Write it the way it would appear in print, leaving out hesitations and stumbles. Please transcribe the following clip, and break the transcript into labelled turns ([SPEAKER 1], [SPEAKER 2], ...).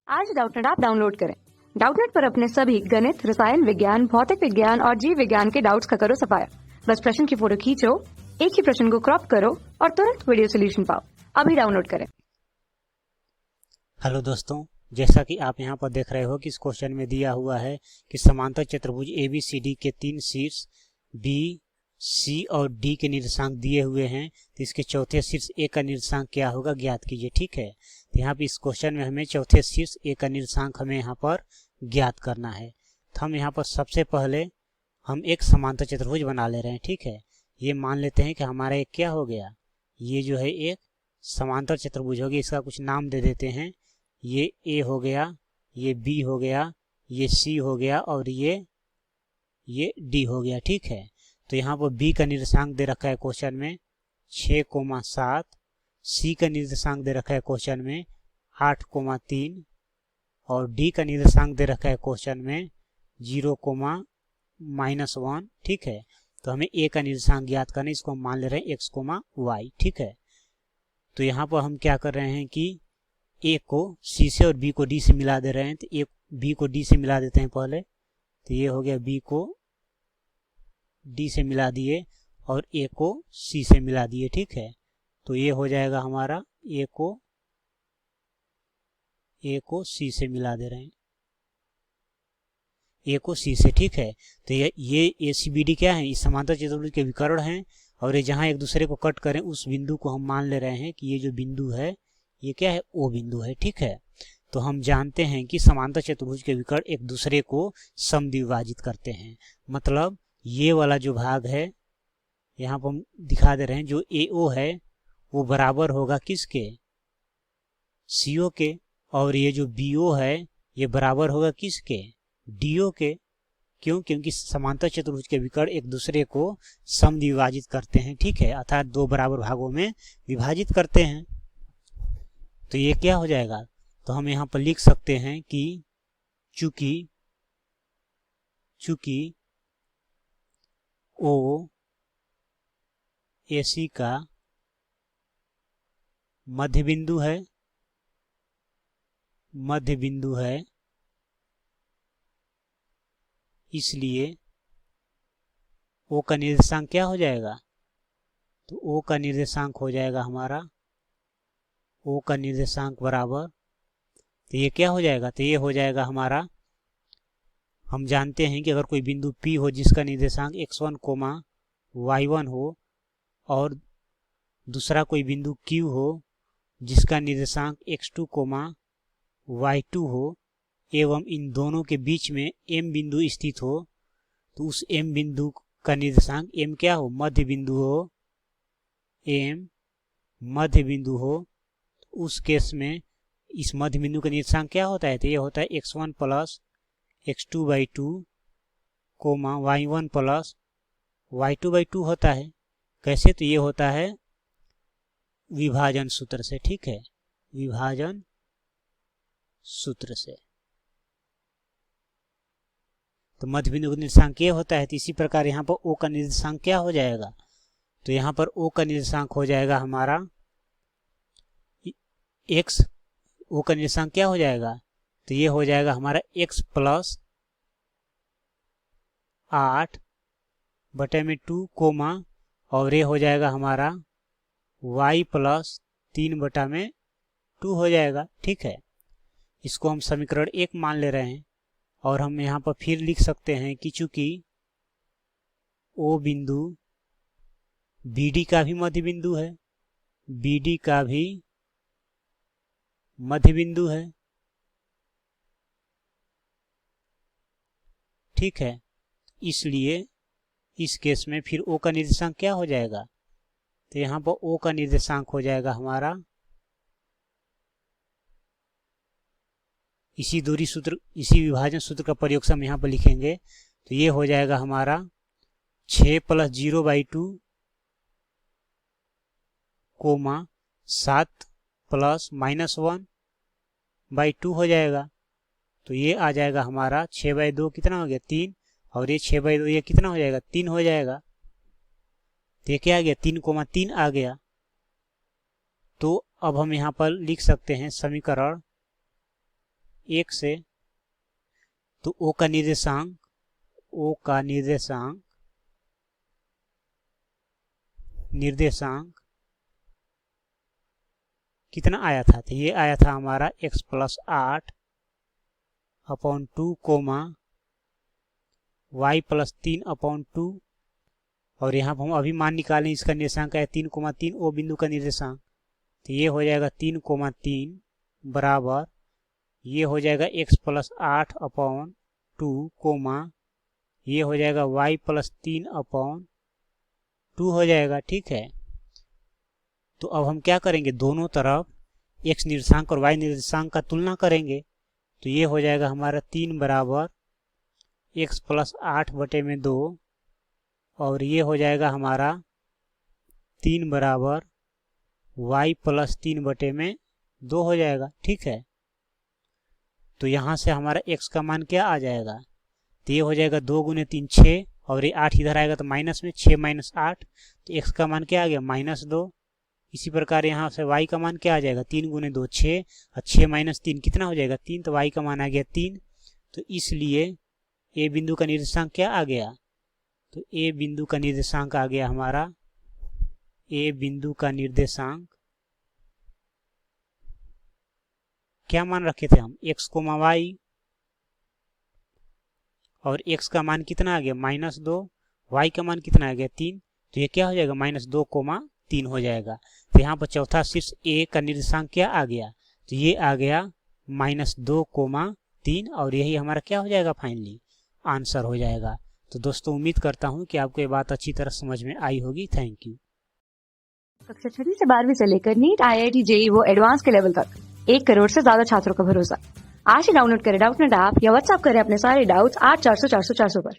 [SPEAKER 1] आज Doubtnut app download करें। Doubtnut पर अपने सभी गणित, रसायन विज्ञान, भौतिक विज्ञान और जीव विज्ञान के डाउट्स का करो सफाया। बस प्रश्न की फोटो खींचो, एक ही प्रश्न को क्रॉप करो और तुरंत वीडियो सोल्यूशन पाओ। अभी डाउनलोड करें।
[SPEAKER 2] हेलो दोस्तों, जैसा कि आप यहां पर देख रहे हो कि इस क्वेश्चन में दिया हुआ है कि समांतर चतुर्भुज ABCD के 3 शीर्ष B, C और D के निर्देशांक दिए हुए हैं, तो इसके चौथे शीर्ष A का निर्देशांक क्या होगा ज्ञात कीजिए। ठीक है, तो यहाँ पे इस क्वेश्चन में हमें चौथे शीर्ष A का निर्देशांक हमें यहाँ पर ज्ञात करना है। तो हम यहाँ पर सबसे पहले हम एक समांतर चतुर्भुज बना ले रहे हैं। ठीक है, ये मान लेते हैं कि हमारा एक क्या हो गया, ये जो है एक समांतर चतुर्भुज हो गया। इसका कुछ नाम दे देते हैं। ये A हो गया, ये B हो गया, ये C हो गया और ये D हो गया। ठीक है, तो यहाँ पर B का निर्देशांक दे रखा है क्वेश्चन में 6,7, C का निर्देशांक दे रखा है क्वेश्चन में 8,3 और D का निर्देशांक दे रखा है क्वेश्चन में 0,-1। ठीक है, तो हमें A का निर्देशांक ज्ञात करना है, इसको हम मान ले रहे हैं x, y। ठीक है, तो यहाँ पर हम क्या कर रहे हैं कि A को C से और B को D से मिला दे रहे हैं। तो A B को D से मिला देते हैं पहले, तो ये हो गया B को D से मिला दिए और A को C से मिला दिए। ठीक है, तो ये हो जाएगा हमारा A को C से मिला दे रहे हैं, A को C से। ठीक है, तो ये ACBD क्या है, इस समांतर चतुर्भुज के विकर्ण हैं और ये जहाँ एक दूसरे को कट करें उस बिंदु को हम मान ले रहे हैं कि ये जो बिंदु है ये क्या है, O बिंदु है। ठीक है, तो हम जानते हैं कि समांतर चतुर्भुज के विकर्ण एक दूसरे को समद्विभाजित करते हैं। मतलब ये वाला जो भाग है यहाँ पर हम दिखा दे रहे हैं, जो AO है वो बराबर होगा किसके, CO के, और ये जो BO है ये बराबर होगा किसके, DO के। क्यों? क्योंकि समांतर चतुर्भुज के विकर्ण एक दूसरे को समद्विभाजित करते हैं। ठीक है, अर्थात दो बराबर भागों में विभाजित करते हैं। तो ये क्या हो जाएगा, तो हम यहाँ पर लिख सकते हैं कि चूंकि OAC का मध्य बिंदु है, इसलिए O का निर्देशांक क्या हो जाएगा, तो O का निर्देशांक हो जाएगा हमारा, O का निर्देशांक बराबर, तो ये क्या हो जाएगा, तो ये हो जाएगा हमारा, हम जानते हैं कि अगर कोई बिंदु P हो जिसका निर्देशांक x1, y1 हो और दूसरा कोई बिंदु Q हो जिसका निर्देशांक x2, y2 हो एवं इन दोनों के बीच में M बिंदु स्थित हो, तो उस M बिंदु का निर्देशांक M क्या हो, मध्य बिंदु हो, M मध्य बिंदु हो, उस केस में इस मध्य बिंदु का निर्देशांक क्या होता है, तो ये होता है x1 plus x2/2, y1 plus y2/2 होता है। कैसे, तो ये होता है विभाजन सूत्र से। ठीक है, विभाजन सूत्र से, तो मध्य बिंदु का निर्देशांक ये होता है। तो इसी प्रकार यहाँ पर O का निर्देशांक क्या हो जाएगा, तो यहाँ पर O का निर्देशांक हो जाएगा हमारा x, O का निर्देशांक क्या हो जाएगा, तो ये हो जाएगा हमारा x प्लस 8/2, और ये हो जाएगा हमारा y प्लस 3/2 हो जाएगा। ठीक है, इसको हम समीकरण 1 मान ले रहे हैं और हम यहाँ पर फिर लिख सकते हैं कि चूंकि O बिंदु BD का भी मध्य बिंदु है, BD का भी मध्य बिंदु है। ठीक है, इसलिए इस केस में फिर O का निर्देशांक क्या हो जाएगा, तो यहाँ पर O का निर्देशांक हो जाएगा हमारा, इसी दूरी सूत्र, इसी विभाजन सूत्र का प्रयोग से हम यहाँ पर लिखेंगे, तो ये हो जाएगा हमारा 6 + 0/2, 7 + -1/2 हो जाएगा। तो ये आ जाएगा हमारा 6/2 कितना हो गया, 3, और ये 6/2 ये कितना हो जाएगा, 3 हो जाएगा। तो ये क्या आ गया, 3,3 आ गया। तो अब हम यहाँ पर लिख सकते हैं समीकरण 1 से, तो ओ का निर्देशांक कितना आया था? तो ये आया था हमारा x+8 अपॉन 2 कोमा y+3/2, और यहाँ पर हम अभी मान निकालें इसका निर्देशांक है 3,3 ओ बिंदु का निर्देशांक, तो ये हो जाएगा 3,3 बराबर, ये हो जाएगा x+8/2 कोमा ये हो जाएगा y+3/2 हो जाएगा। ठीक है, तो अब हम क्या करेंगे, दोनों तरफ x निर्देशांक और y निर्देशांक का तुलना करेंगे, तो ये हो जाएगा हमारा 3 बराबर x+8/2, और ये हो जाएगा हमारा 3 बराबर y+3/2 हो जाएगा। ठीक है, तो यहाँ से हमारा x का मान क्या आ जाएगा, तो ये हो जाएगा 2 × 3 6, और ये 8 इधर आएगा तो माइनस में 6 - 8, तो x का मान क्या आ गया, -2। इसी प्रकार यहाँ से y का मान क्या आ जाएगा, 3 × 2 6, और 6 - 3 कितना हो जाएगा, 3, तो y का मान आ गया 3। तो इसलिए ए बिंदु का निर्देशांक क्या आ गया, तो ए बिंदु का निर्देशांक आ गया हमारा, ए बिंदु का निर्देशांक क्या मान रखे थे हम, x, y, और x का मान कितना आ गया, -2, y का मान कितना आ गया 3, तो ये क्या हो जाएगा, -2,3 हो जाएगा। तो यहाँ पर चौथा शीर्ष a का निर्देशांक क्या आ गया, तो ये आ गया -2,3, और यही हमारा क्या हो जाएगा, फाइनली आंसर हो जाएगा। तो दोस्तों उम्मीद करता हूँ कि आपको ये बात अच्छी तरह समझ में आई होगी। Thank you.
[SPEAKER 1] कक्षा 6 से 12वीं से लेकर नीट, IIT, JEE वो एडवांस के लेवल तक 1 करोड़ से ज्यादा छात्रों का भरोसा। आज ही डाउनलोड करें डाउटनेट ऐप या व्हाट्सएप करें अपने सारे डाउट्स 8400 400 400 पर।